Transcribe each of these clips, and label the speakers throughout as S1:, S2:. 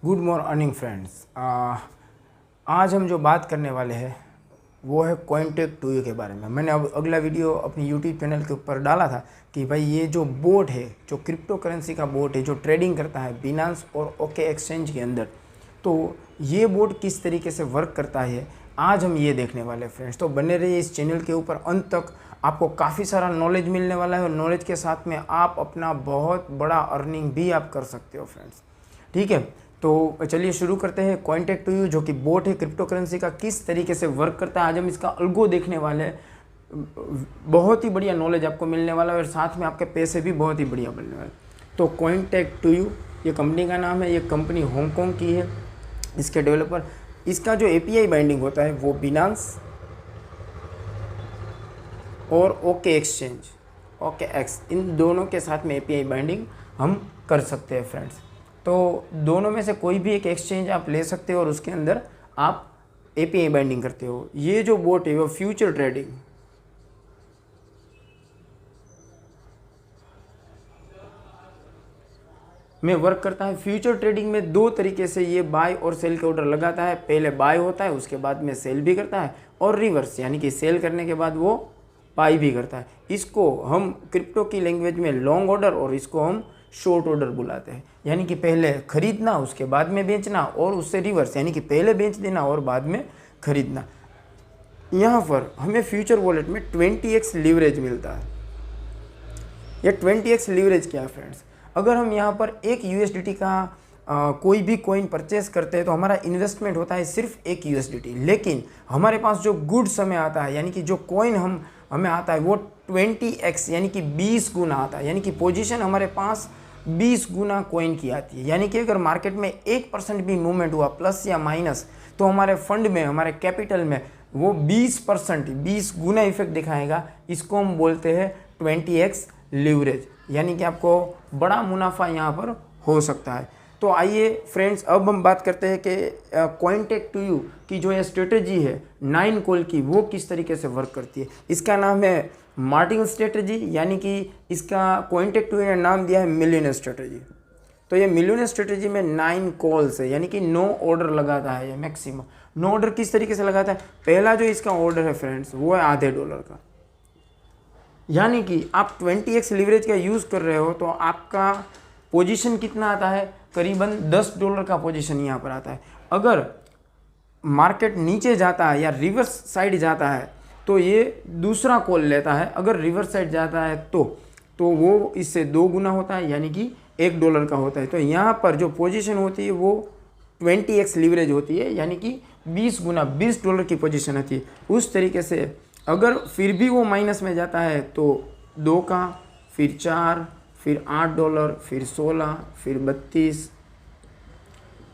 S1: Good morning friends. आज हम जो बात करने वाले हैं वो है Cointech2U के बारे में। मैंने अब अगला वीडियो अपनी यूट्यूब चैनल के ऊपर डाला था कि भाई ये जो बोट है, जो क्रिप्टो करेंसी का बोट है, जो ट्रेडिंग करता है बिनांस और ओके एक्सचेंज के अंदर, तो ये बोट किस तरीके से वर्क करता है आज हम ये देखने वाले हैं फ्रेंड्स। तो बने रहिए इस चैनल के ऊपर अंत तक, आपको काफ़ी सारा नॉलेज मिलने वाला है और नॉलेज के साथ में आप अपना बहुत बड़ा अर्निंग भी आप कर सकते हो फ्रेंड्स। ठीक है, तो चलिए शुरू करते हैं। Cointech2U जो कि बोट है क्रिप्टो करेंसी का, किस तरीके से वर्क करता है आज हम इसका अल्गो देखने वाले हैं। बहुत ही बढ़िया नॉलेज आपको मिलने वाला है और साथ में आपके पैसे भी बहुत ही बढ़िया मिलने वाले। तो Cointech2U ये कंपनी का नाम है, ये कंपनी हांगकांग की है, इसके डेवलपर। इसका जो API बाइंडिंग होता है वो बिनांस और ओके एक्सचेंज, ओके एक्स, इन दोनों के साथ में API बाइंडिंग हम कर सकते हैं फ्रेंड्स। तो दोनों में से कोई भी एक एक्सचेंज आप ले सकते हो और उसके अंदर आप API बाइंडिंग करते हो। ये जो बोट है वो फ्यूचर ट्रेडिंग में वर्क करता है। फ्यूचर ट्रेडिंग में दो तरीके से ये बाय और सेल के ऑर्डर लगाता है। पहले बाय होता है, उसके बाद में सेल भी करता है, और रिवर्स यानी कि सेल करने के बाद वो बाय भी करता है। इसको हम क्रिप्टो की लैंग्वेज में लॉन्ग ऑर्डर और इसको हम शॉर्ट ऑर्डर बुलाते हैं। यानी कि पहले खरीदना उसके बाद में बेचना, और उससे रिवर्स यानी कि पहले बेच देना और बाद में खरीदना। यहाँ पर हमें फ्यूचर वॉलेट में 20x लीवरेज मिलता है। ये 20x लीवरेज क्या है फ्रेंड्स? अगर हम यहाँ पर एक USDT का कोई भी कॉइन परचेस करते हैं तो हमारा इन्वेस्टमेंट होता है सिर्फ एक USDT, लेकिन हमारे पास जो गुड्स हमें आता है यानी कि जो कॉइन हमें आता है वो 20x यानी कि 20 गुना आता है। यानी कि पोजीशन हमारे पास 20 गुना कॉइन की आती है। यानी कि अगर मार्केट में 1% भी मूवमेंट हुआ प्लस या माइनस, तो हमारे फंड में, हमारे कैपिटल में वो 20%, 20 गुना इफेक्ट दिखाएगा। इसको हम बोलते हैं 20x लीवरेज, यानी कि आपको बड़ा मुनाफा यहाँ पर हो सकता है। तो आइए फ्रेंड्स, अब हम बात करते हैं कि Cointech2U की जो ये स्ट्रेटेजी है 9 कॉल की, वो किस तरीके से वर्क करती है। इसका नाम है मार्टिन स्ट्रेटेजी, यानी कि इसका Cointech2U ने नाम दिया है मिलियनर स्ट्रेटेजी। तो ये मिलियनर स्ट्रेटेजी में 9 कॉल्स है, यानी कि 9 ऑर्डर लगाता है ये मैक्सिमम। 9 ऑर्डर किस तरीके से लगाता है? पहला जो इसका ऑर्डर है फ्रेंड्स वो है $0.50 का। यानी कि आप 20x लीवरेज का यूज़ कर रहे हो तो आपका पोजीशन कितना आता है? करीबन $10 का पोजीशन यहाँ पर आता है। अगर मार्केट नीचे जाता है या रिवर्स साइड जाता है तो ये दूसरा कॉल लेता है। अगर रिवर्स साइड जाता है तो वो इससे 2 गुना होता है, यानी कि $1 का होता है। तो यहाँ पर जो पोजीशन होती है वो 20x लीवरेज होती है, यानी कि 20 गुना, $20 की पोजीशन होती है। उस तरीके से अगर फिर भी वो माइनस में जाता है तो 2 का, फिर 4, फिर $8, फिर 16, फिर 32,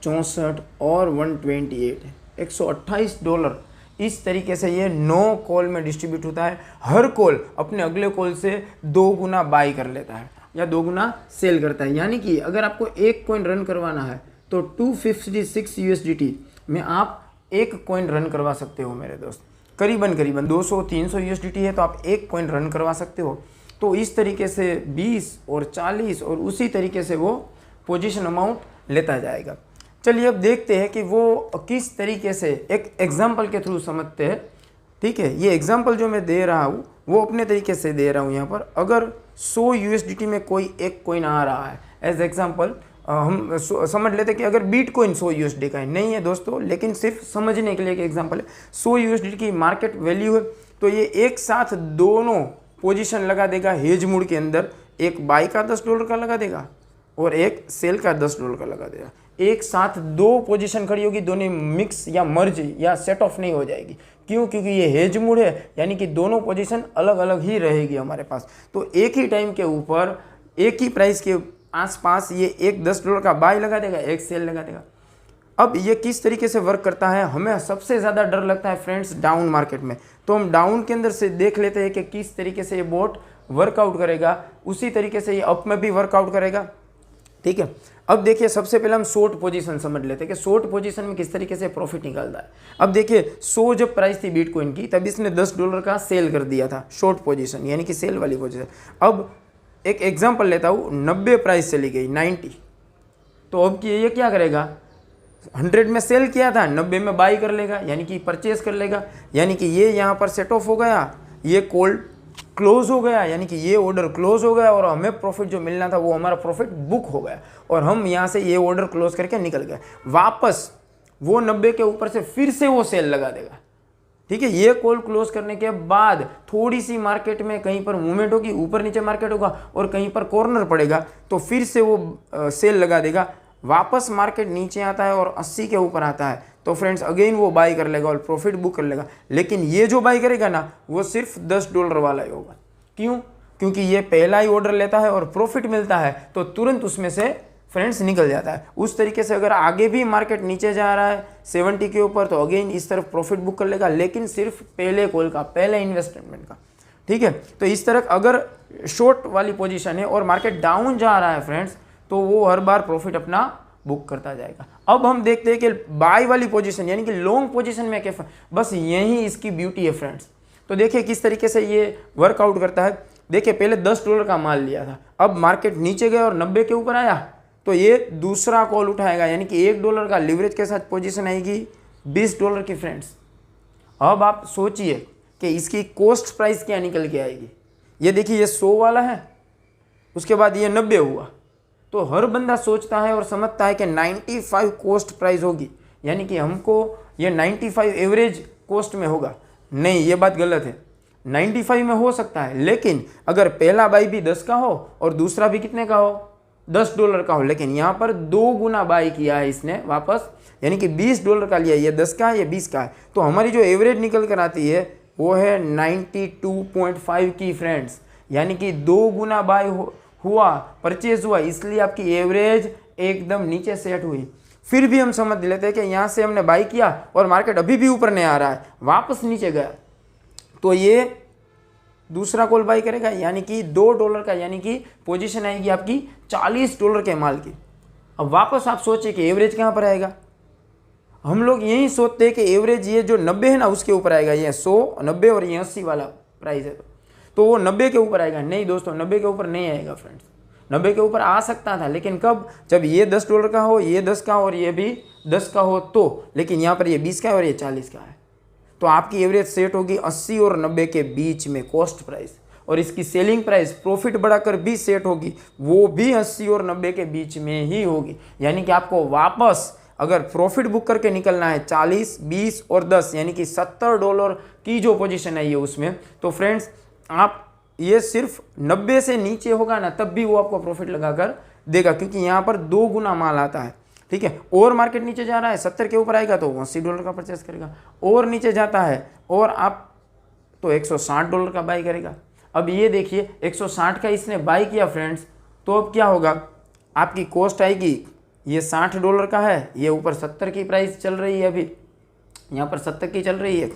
S1: 64 और 128, $128। इस तरीके से ये 9 कॉल में डिस्ट्रीब्यूट होता है। हर कॉल अपने अगले कॉल से 2 गुना बाई कर लेता है या 2 गुना सेल करता है। यानी कि अगर आपको एक कॉइन रन करवाना है तो 256 USDT में आप एक कॉइन रन करवा सकते हो मेरे दोस्त। करीबन 200-300 USDT है तो आप एक कॉइन रन करवा सकते हो। तो इस तरीके से 20 और 40 और उसी तरीके से वो पोजीशन अमाउंट लेता जाएगा। चलिए अब देखते हैं कि वो किस तरीके से, एक एग्जांपल के थ्रू समझते हैं। ठीक है, ये एग्जांपल जो मैं दे रहा हूँ वो अपने तरीके से दे रहा हूँ। यहाँ पर अगर 100 USDT में कोई एक कॉइन आ रहा है, एज एग्जाम्पल हम समझ लेते कि अगर बिटकॉइन 100 USD का है, नहीं है दोस्तों, लेकिन सिर्फ समझने के लिए एक एग्जांपल है। 100 USD की मार्केट वैल्यू है, तो ये एक साथ दोनों पोजीशन लगा देगा हेज मूड के अंदर। एक बाई का $10 का लगा देगा और एक सेल का $10 का लगा देगा। एक साथ 2 पोजीशन खड़ी होगी, दोनों मिक्स या मर्ज या सेट ऑफ नहीं हो जाएगी। क्यों? क्योंकि ये हेज मूड है, यानी कि दोनों पोजीशन अलग अलग ही रहेगी हमारे पास। तो एक ही टाइम के ऊपर एक ही प्राइस के आसपास ये एक $10 का बाय लगा देगा, एक सेल लगा देगा। अब ये किस तरीके से वर्क करता है? हमें सबसे ज़्यादा डर लगता है फ्रेंड्स डाउन मार्केट में। तो हम डाउन के अंदर से देख लेते हैं कि किस तरीके से ये बोट वर्कआउट करेगा। उसी तरीके से ये अप में भी वर्कआउट करेगा। ठीक है, अब देखिए सबसे पहले हम शॉर्ट पोजीशन समझ लेते हैं कि शॉर्ट पोजीशन में किस तरीके से प्रॉफिट निकलता है। अब देखिए 100 जब प्राइस थी बिटकॉइन की, तब इसने $10 का सेल कर दिया था, शॉर्ट पोजीशन यानी कि सेल वाली पोजीशन। अब एक एग्जांपल लेता हूँ, 90 प्राइस चली गई 90, तो अब ये क्या करेगा? 100 में सेल किया था, 90 में बाई कर लेगा, यानी कि परचेज कर लेगा, यानी कि ये यहाँ पर सेट ऑफ हो गया, ये कॉल क्लोज हो गया, यानी कि ये ऑर्डर क्लोज हो गया और हमें प्रॉफिट जो मिलना था वो हमारा प्रॉफिट बुक हो गया और हम यहाँ से ये ऑर्डर क्लोज करके निकल गए। वापस वो 90 के ऊपर से फिर से वो सेल लगा देगा, ठीक है। ये कॉल क्लोज करने के बाद थोड़ी सी मार्केट में कहीं पर मूवमेंट होगी, ऊपर नीचे मार्केट होगा और कहीं पर कॉर्नर पड़ेगा तो फिर से वो सेल लगा देगा। वापस मार्केट नीचे आता है और 80 के ऊपर आता है तो फ्रेंड्स अगेन वो बाई कर लेगा और प्रॉफिट बुक कर लेगा। लेकिन ये जो बाई करेगा ना वो सिर्फ $10 वाला ही होगा। क्यों? क्योंकि ये पहला ही ऑर्डर लेता है और प्रॉफिट मिलता है तो तुरंत उसमें से फ्रेंड्स निकल जाता है। उस तरीके से अगर आगे भी मार्केट नीचे जा रहा है 70 के ऊपर तो अगेन इस तरफ प्रॉफिट बुक कर लेगा, लेकिन सिर्फ पहले कॉल का, पहले इन्वेस्टमेंट का, ठीक है। तो इस तरह अगर शॉर्ट वाली पोजीशन है और मार्केट डाउन जा रहा है फ्रेंड्स तो वो हर बार प्रॉफिट अपना बुक करता जाएगा। अब हम देखते हैं कि बाय वाली पोजीशन यानी कि लॉन्ग पोजीशन में क्या, बस यही इसकी ब्यूटी है फ्रेंड्स। तो देखिए किस तरीके से ये वर्कआउट करता है। देखिए पहले $10 का माल लिया था, अब मार्केट नीचे गया और 90 के ऊपर आया तो ये दूसरा कॉल उठाएगा, यानी कि $1 का लीवरेज के साथ पोजीशन आएगी $20 की फ्रेंड्स। अब आप सोचिए कि इसकी कॉस्ट प्राइस क्या निकल के आएगी। ये देखिए ये 100 वाला है, उसके बाद ये 90 हुआ तो हर बंदा सोचता है और समझता है कि 95 कॉस्ट प्राइस होगी, यानी कि हमको ये 95 एवरेज कॉस्ट में होगा। नहीं, ये बात गलत है। 95 में हो सकता है, लेकिन अगर पहला बाई भी 10 का हो और दूसरा भी कितने का हो, $10 का हो, लेकिन यहाँ पर 2 गुना बाई किया है इसने वापस, यानी कि $20 का लिया, ये 10 का है, ये 20 का है, तो हमारी जो एवरेज निकल कर आती है वो है 92.5 की फ्रेंड्स, यानी कि 2 गुना बाई हुआ, परचेज हुआ, इसलिए आपकी एवरेज एकदम नीचे सेट हुई। फिर भी हम समझ लेते हैं कि यहाँ से हमने बाई किया और मार्केट अभी भी ऊपर नहीं आ रहा है, वापस नीचे गया तो ये दूसरा कॉल बाई करेगा, यानी कि $2 का, यानी कि पोजीशन आएगी आपकी $40 के माल की। अब वापस आप सोचिए कि एवरेज कहाँ पर आएगा। हम लोग यही सोचते हैं कि एवरेज ये जो 90 है ना उसके ऊपर आएगा, ये 100, 90 और ये 80 वाला प्राइस है तो वो 90 के ऊपर आएगा। नहीं दोस्तों, 90 के ऊपर नहीं आएगा फ्रेंड्स। 90 के ऊपर आ सकता था, लेकिन कब, जब ये $10 का हो, ये 10 का हो और ये भी 10 का हो तो, लेकिन यहाँ पर ये 20 का है और ये 40 का है तो आपकी एवरेज सेट होगी 80 और 90 के बीच में कॉस्ट प्राइस, और इसकी सेलिंग प्राइस प्रॉफिट बढ़ाकर भी सेट होगी, वो भी 80 और 90 के बीच में ही होगी। यानी कि आपको वापस अगर प्रॉफिट बुक करके निकलना है 40, 20 और 10, यानी कि $70 की जो पोजीशन है ये उसमें, तो फ्रेंड्स आप ये सिर्फ 90 से नीचे होगा ना तब भी वो आपको प्रॉफिट लगाकर देगा, क्योंकि यहाँ पर 2 गुना माल आता है, ठीक है। और मार्केट नीचे जा रहा है, 70 के ऊपर आएगा तो $80 का परचेस करेगा, और नीचे जाता है और आप तो $160 का बाई करेगा। अब ये देखिए 160 का इसने बाई किया फ्रेंड्स, तो अब क्या होगा, आपकी कॉस्ट आएगी, ये $60 का है, ये ऊपर 70 की प्राइस चल रही है, अभी यहाँ पर 70 की चल रही है,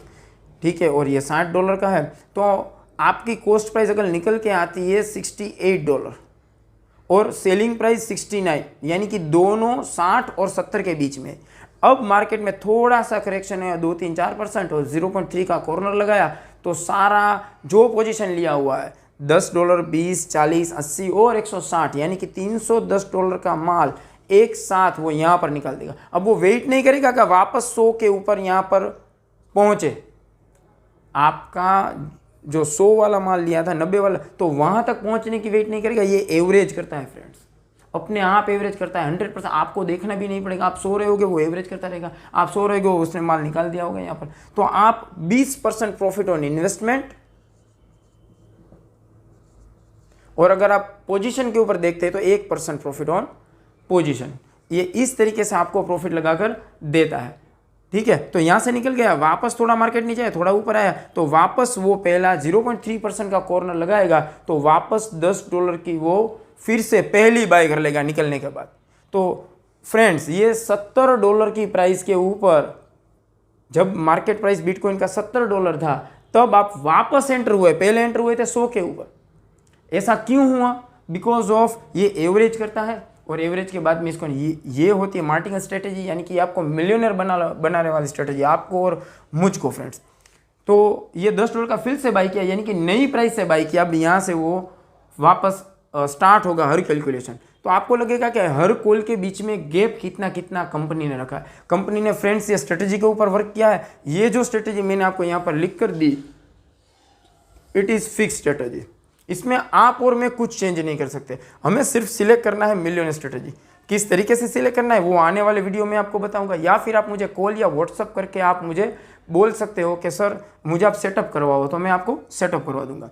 S1: ठीक है, और ये $60 का है, तो आपकी कॉस्ट प्राइस अगर निकल के आती है $68 और सेलिंग प्राइस 69, यानी कि दोनों 60 और 70 के बीच में। अब मार्केट में थोड़ा सा करेक्शन है 2-3-4% और 0.3 का कॉर्नर लगाया तो सारा जो पोजीशन लिया हुआ है $10, 20, 40, 80 और 160, यानी कि $310 का माल एक साथ वो यहाँ पर निकाल देगा। अब वो वेट नहीं करेगा कि वापस 100 के ऊपर यहाँ पर पहुँचे, आपका जो 100 वाला माल लिया था 90 वाला, तो वहाँ तक पहुँचने की वेट नहीं करेगा, ये एवरेज करता है फ्रेंड्स, अपने आप एवरेज करता है 100%। आपको देखना भी नहीं पड़ेगा, आप सो रहे होगे वो एवरेज करता रहेगा, आप सो रहे हो उसने माल निकाल दिया होगा यहाँ पर, तो आप 20% प्रॉफिट ऑन इन्वेस्टमेंट, और अगर आप पोजीशन के ऊपर देखते हैं तो 1% प्रॉफिट ऑन पोजीशन। ये इस तरीके से आपको प्रॉफिट लगाकर देता है, ठीक है। तो यहाँ से निकल गया, वापस थोड़ा मार्केट नीचे आया, थोड़ा ऊपर आया तो वापस वो पहला 0.3% का कॉर्नर लगाएगा तो वापस $10 की वो फिर से पहली बाय कर लेगा निकलने के बाद। तो फ्रेंड्स ये $70 की प्राइस के ऊपर, जब मार्केट प्राइस बिटकॉइन का $70 था तब आप वापस एंटर हुए, पहले एंटर हुए थे 100 के ऊपर। ऐसा क्यों हुआ? बिकॉज ऑफ ये एवरेज करता है, और एवरेज के बाद में इसको ये होती है मार्टिंग स्ट्रेटेजी, यानी कि आपको मिलियनर बनाने वाली स्ट्रेटेजी, आपको और मुझको फ्रेंड्स। तो ये $10 का फिर से बाई किया, यानी कि नई प्राइस से बाई किया। अब यहाँ से वो वापस स्टार्ट होगा हर कैलकुलेशन, तो आपको लगेगा कि हर कॉल के बीच में गैप कितना कितना कंपनी ने रखा है। कंपनी ने फ्रेंड्स ये स्ट्रेटेजी के ऊपर वर्क किया है। ये जो स्ट्रेटेजी मैंने आपको यहाँ पर लिख कर दी, इट इज़ फिक्स स्ट्रेटेजी। इसमें आप और मैं कुछ चेंज नहीं कर सकते। हमें सिर्फ सिलेक्ट करना है मिलियन स्ट्रेटेजी। किस तरीके से सिलेक्ट करना है वो आने वाले वीडियो में आपको बताऊंगा, या फिर आप मुझे कॉल या व्हाट्सअप करके आप मुझे बोल सकते हो कि सर मुझे आप सेटअप करवाओ, तो मैं आपको सेटअप करवा दूंगा।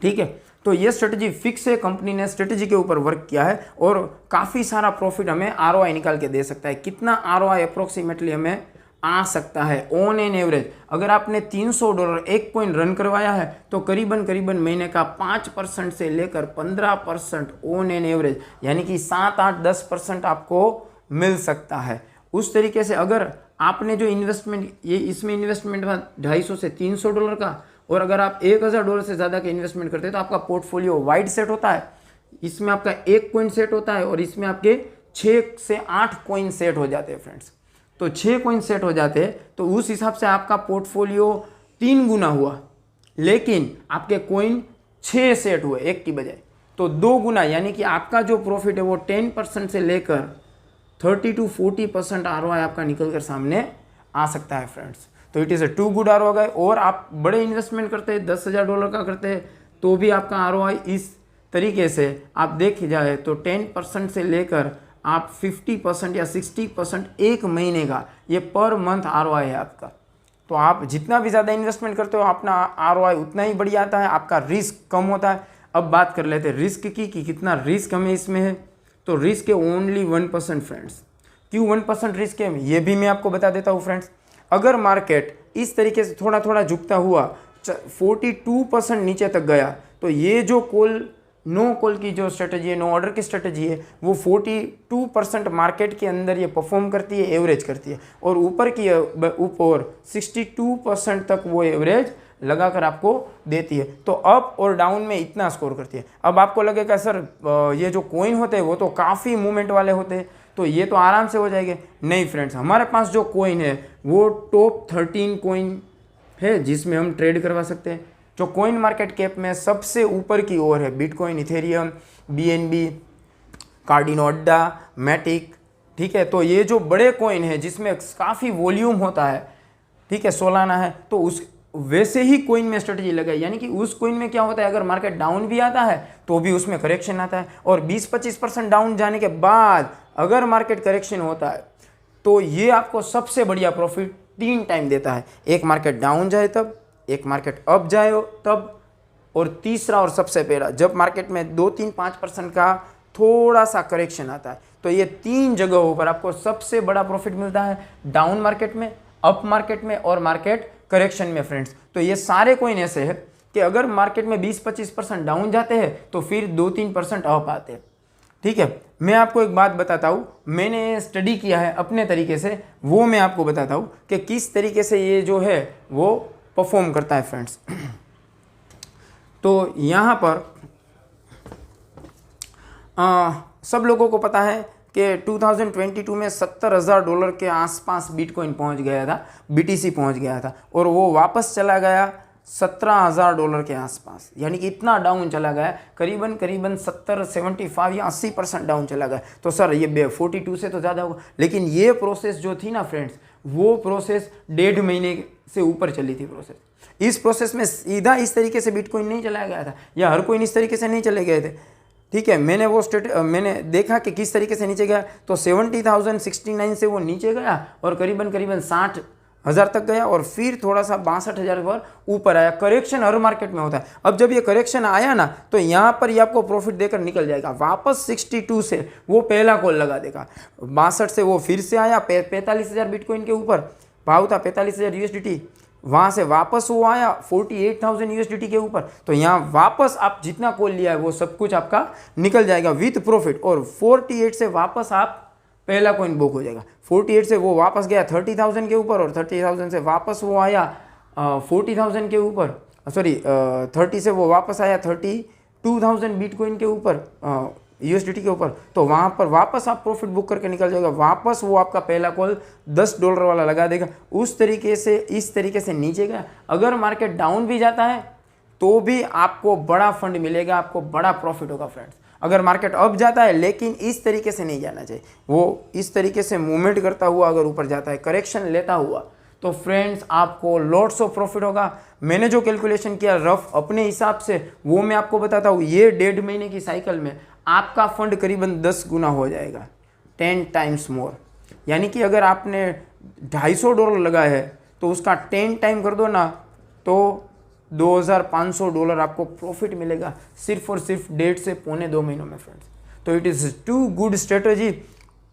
S1: ठीक है, तो ये स्ट्रेटेजी फिक्स है। कंपनी ने स्ट्रेटेजी के ऊपर वर्क किया है और काफ़ी सारा प्रॉफिट हमें आरओआई निकाल के दे सकता है। कितना आरओआई अप्रोक्सीमेटली हमें आ सकता है ऑन एन एवरेज? अगर आपने $300 एक कॉइन रन करवाया है तो करीबन करीबन महीने का 5% से लेकर 15% ऑन एन एवरेज, यानी कि 7, 8, 10% आपको मिल सकता है। उस तरीके से अगर आपने जो इन्वेस्टमेंट, ये इसमें इन्वेस्टमेंट $250 से $300 का, और अगर आप $1000 से ज़्यादा का इन्वेस्टमेंट करते हैं तो आपका पोर्टफोलियो वाइड सेट होता है। इसमें आपका 1 कॉइन सेट होता है और इसमें आपके 6 से 8 कॉइन सेट हो जाते हैं फ्रेंड्स। तो 6 कॉइन सेट हो जाते हैं तो उस हिसाब से आपका पोर्टफोलियो 3 गुना हुआ, लेकिन आपके कॉइन 6 सेट हुए 1 की बजाय, तो 2 गुना, यानी कि आपका जो प्रॉफिट है वो 10% से लेकर 30 to 40% आरओआई आपका निकल कर सामने आ सकता है फ्रेंड्स। तो it is a too good ROI. और आप बड़े इन्वेस्टमेंट करते हैं, $10,000 का करते हैं, तो भी आपका आरओआई इस तरीके से आप देख जाए तो 10% से लेकर आप 50% या 60% एक महीने का, ये पर मंथ आरओआई है आपका। तो आप जितना भी ज़्यादा इन्वेस्टमेंट करते हो अपना आरओआई उतना ही बढ़िया आता है, आपका रिस्क कम होता है। अब बात कर लेते हैं रिस्क की कि कितना रिस्क हमें इसमें है। तो रिस्क है ओनली 1% फ्रेंड्स। क्यों 1% रिस्क है ये भी मैं आपको बता देता हूँ फ्रेंड्स। अगर मार्केट इस तरीके से थोड़ा थोड़ा झुकता हुआ 42% नीचे तक गया तो ये जो नो कॉल की जो स्ट्रेटजी है, नो ऑर्डर की स्ट्रेटजी है, वो 42% मार्केट के अंदर ये परफॉर्म करती है, एवरेज करती है, और ऊपर की ऊपर 62% तक वो एवरेज लगाकर आपको देती है। तो अप और डाउन में इतना स्कोर करती है। अब आपको लगेगा सर ये जो कॉइन होते हैं वो तो काफ़ी मूवमेंट वाले होते हैं, तो ये तो आराम से हो जाएंगे। नहीं फ्रेंड्स, हमारे पास जो कॉइन है वो टॉप 13 कॉइन है जिसमें हम ट्रेड करवा सकते हैं। जो कॉइन मार्केट कैप में सबसे ऊपर की ओर है बिटकॉइन, इथेरियम, बीएनबी, कार्डिनो अड्डा, मैटिक। ठीक है, तो ये जो बड़े कॉइन है जिसमें काफ़ी वॉल्यूम होता है, ठीक है, सोलाना है, तो उस वैसे ही कॉइन में स्ट्रेटजी लगाई। यानी कि उस कॉइन में क्या होता है, अगर मार्केट डाउन भी आता है तो भी उसमें करेक्शन आता है, और 20-25% डाउन जाने के बाद अगर मार्केट करेक्शन होता है तो ये आपको सबसे बढ़िया प्रॉफिट 3 टाइम देता है। एक मार्केट डाउन जाए तब, एक मार्केट अप जाए तब, और तीसरा और सबसे पहला जब मार्केट में 2-3-5% का थोड़ा सा करेक्शन आता है। तो ये 3 जगहों पर आपको सबसे बड़ा प्रॉफिट मिलता है, डाउन मार्केट में, अप मार्केट में और मार्केट करेक्शन में फ्रेंड्स। तो ये सारे कॉइन ऐसे है कि अगर मार्केट में 20-25% डाउन जाते हैं तो फिर 2-3% अप आते हैं। ठीक है, मैं आपको एक बात बताता हूँ, मैंने स्टडी किया है अपने तरीके से, वो मैं आपको बताता हूँ कि किस तरीके से ये जो है वो परफॉर्म करता है फ्रेंड्स। तो यहाँ पर सब लोगों को पता है कि 2022 में $70,000 के आसपास बिटकॉइन पहुँच गया था, बीटीसी पहुँच गया था, और वो वापस चला गया $17,000 के आसपास। यानी कि इतना डाउन चला गया, करीबन 70, 75 या 80% डाउन चला गया। तो सर ये 42 से तो ज़्यादा होगा, लेकिन ये प्रोसेस जो थी ना फ्रेंड्स, वो प्रोसेस 1.5 महीने से ऊपर चली थी प्रोसेस। इस प्रोसेस में सीधा इस तरीके से बिटकॉइन नहीं चलाया गया था, या हर कोई इस तरीके से नहीं चले गए थे। ठीक है, मैंने देखा कि किस तरीके से नीचे गया, तो 70,069 से वो नीचे गया और करीबन 60,000 तक गया, और फिर थोड़ा सा 62,000 पर ऊपर आया। करेक्शन हर मार्केट में होता है। अब जब ये करेक्शन आया ना तो यहाँ पर ये आपको प्रॉफिट देकर निकल जाएगा। वापस 62 से वो पहला कॉल लगा देगा, 62 से वो फिर से आया 45,000 बिटकॉइन के ऊपर भाव था, 45,000 USDT। वहाँ से वापस वो आया 48,000 USDT के ऊपर। तो यहाँ वापस आप जितना कॉल लिया है वो सब कुछ आपका निकल जाएगा विथ प्रॉफिट, और 48 से वापस आप पहला कॉइन बुक हो जाएगा। 48 से वो वापस गया 30,000 के ऊपर, और 30,000 से वापस वो आया 40,000 के ऊपर, 30 से वो वापस आया 32,000 बिटकॉइन के ऊपर, USDT के ऊपर। तो वहाँ पर वापस आप प्रॉफिट बुक करके निकल जाएगा। वापस वो आपका पहला कॉल $10 वाला लगा देगा। उस तरीके से इस तरीके से नीचे गया। अगर मार्केट डाउन भी जाता है तो भी आपको बड़ा फंड मिलेगा, आपको बड़ा प्रॉफिट होगा फ्रेंड्स। अगर मार्केट अप जाता है, लेकिन इस तरीके से नहीं जाना चाहिए, वो इस तरीके से मूवमेंट करता हुआ अगर ऊपर जाता है, करेक्शन लेता हुआ, तो फ्रेंड्स आपको लॉट्स ऑफ प्रॉफिट होगा। मैंने जो कैलकुलेशन किया रफ अपने हिसाब से, वो मैं आपको बताता हूँ। ये 1.5 महीने की साइकिल में आपका फंड करीबन 10 गुना हो जाएगा, 10 टाइम्स मोर। यानी कि अगर आपने $250 लगाया है तो उसका 10 टाइम कर दो ना, तो $2,500 आपको प्रॉफिट मिलेगा सिर्फ और सिर्फ 1.5 से पौने 2 महीनों में फ्रेंड्स। तो it is too good strategy.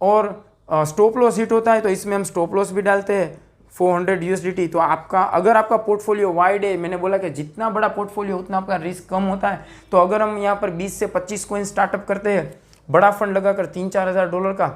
S1: और स्टॉप लॉस हिट होता है तो इसमें हम स्टॉप लॉस भी डालते हैं 400 USDT। तो आपका अगर आपका पोर्टफोलियो वाइड है, मैंने बोला कि जितना बड़ा पोर्टफोलियो उतना आपका रिस्क कम होता है। तो अगर हम यहाँ पर 20 से 25 कॉइन स्टार्टअप करते हैं, बड़ा फंड लगाकर $3-4 हज़ार का,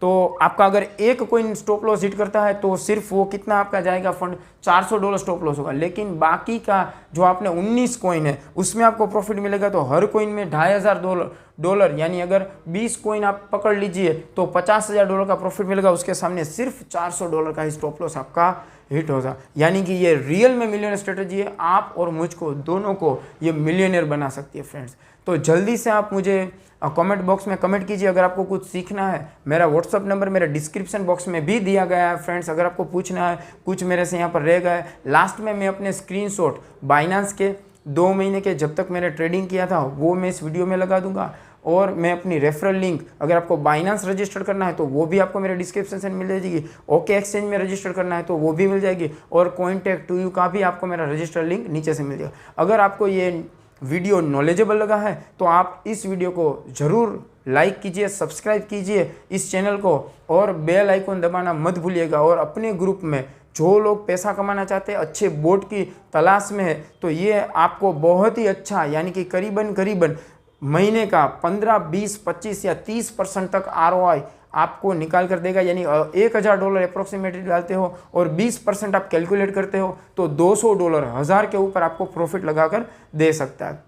S1: तो आपका अगर एक कोइन स्टॉप लॉस हिट करता है तो सिर्फ वो कितना आपका जाएगा फंड, $400 स्टॉप लॉस होगा। लेकिन बाकी का जो आपने 19 कोइन है उसमें आपको प्रॉफिट मिलेगा। तो हर कोइन में $2,500, यानी अगर 20 कोइन आप पकड़ लीजिए तो $50,000 का प्रॉफिट मिलेगा। उसके सामने सिर्फ $400 का ही स्टॉप लॉस आपका हिट होगा। यानी कि ये रियल में मिलियनर स्ट्रेटजी है। आप और मुझको दोनों को ये मिलियनर बना सकती है फ्रेंड्स। तो जल्दी से आप मुझे कमेंट बॉक्स में कमेंट कीजिए अगर आपको कुछ सीखना है। मेरा व्हाट्सअप नंबर मेरे डिस्क्रिप्शन बॉक्स में भी दिया गया है फ्रेंड्स। अगर आपको पूछना है, कुछ मेरे से यहाँ पर रह गया है, लास्ट में मैं अपने स्क्रीनशॉट बाइनेंस के 2 महीने के जब तक मैंने ट्रेडिंग किया था वो मैं इस वीडियो में लगा दूंगा। और मैं अपनी रेफरल लिंक, अगर आपको बाइनेंस रजिस्टर करना है तो वो भी आपको मेरे डिस्क्रिप्शन से मिल जाएगी। ओके एक्सचेंज में रजिस्टर करना है तो वो भी मिल जाएगी। और Cointacto का भी आपको मेरा रजिस्टर लिंक नीचे से मिल जाएगा। अगर आपको ये वीडियो नॉलेजेबल लगा है तो आप इस वीडियो को ज़रूर लाइक कीजिए, सब्सक्राइब कीजिए इस चैनल को, और बेल आइकन दबाना मत भूलिएगा। और अपने ग्रुप में जो लोग पैसा कमाना चाहते हैं, अच्छे बोर्ड की तलाश में है, तो ये आपको बहुत ही अच्छा, यानी कि करीबन महीने का 15, 20, 25 या 30% तक ROI आपको निकाल कर देगा। यानी $1,000 अप्रोक्सीमेटली डालते हो और 20% आप कैलकुलेट करते हो तो $200, 1000 के ऊपर आपको प्रॉफिट लगाकर दे सकता है।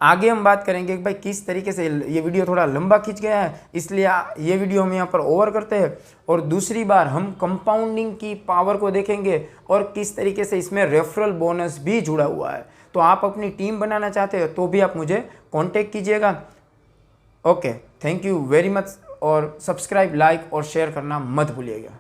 S1: आगे हम बात करेंगे कि भाई किस तरीके से, ये वीडियो थोड़ा लंबा खींच गया है इसलिए ये वीडियो हम यहाँ पर ओवर करते हैं। और दूसरी बार हम कंपाउंडिंग की पावर को देखेंगे और किस तरीके से इसमें रेफरल बोनस भी जुड़ा हुआ है। तो आप अपनी टीम बनाना चाहते हो तो भी आप मुझे कॉन्टेक्ट कीजिएगा। Okay, thank you very much. और सब्सक्राइब, लाइक और शेयर करना मत भूलिएगा।